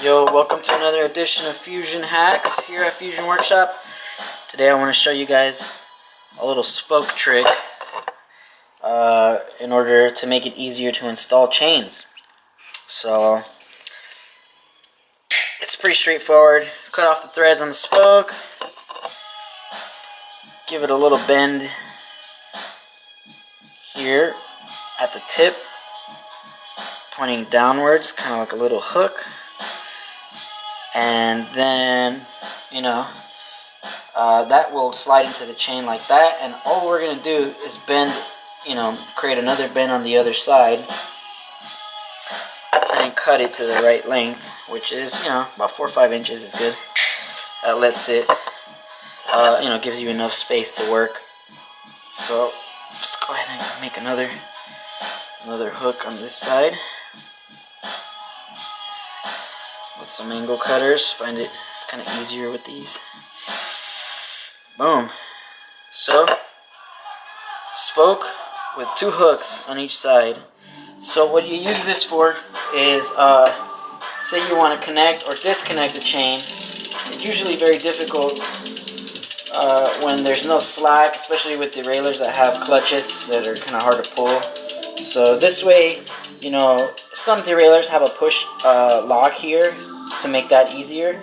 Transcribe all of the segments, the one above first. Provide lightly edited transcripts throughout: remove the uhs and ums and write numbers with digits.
Yo, welcome to another edition of Fusion Hacks here at Fusion Workshop. Today I want to show you guys a little spoke trick in order to make it easier to install chains. So it's pretty straightforward. Cut off the threads on the spoke, give it a little bend here at the tip, pointing downwards, kind of like a little hook. And then, that will slide into the chain like that. And all we're going to do is bend, create another bend on the other side. And cut it to the right length, which is, about 4 or 5 inches is good. That lets it, gives you enough space to work. So, let's go ahead and make another hook on this side. With some angle cutters, find it's kind of easier with these. Boom. So, spoke with 2 hooks on each side. So what you use this for is, say you want to connect or disconnect the chain. It's usually very difficult when there's no slack, especially with derailleurs that have clutches that are kind of hard to pull. So this way, some derailleurs have a push lock here to make that easier,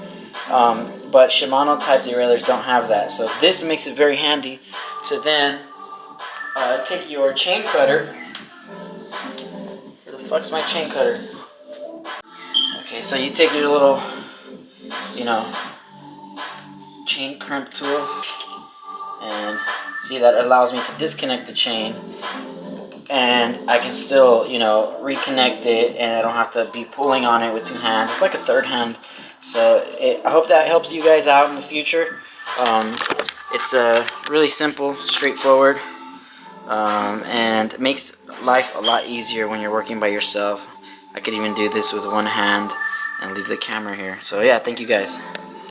but Shimano type derailleurs don't have that. So this makes it very handy to then take your chain cutter. Where the fuck's my chain cutter? Okay, so you take your little, chain crimp tool, and see that allows me to disconnect the chain. And I can still, reconnect it, and I don't have to be pulling on it with 2 hands. It's like a third hand. So I hope that helps you guys out in the future. It's really simple, straightforward, and makes life a lot easier when you're working by yourself. I could even do this with 1 hand and leave the camera here. So yeah, thank you guys.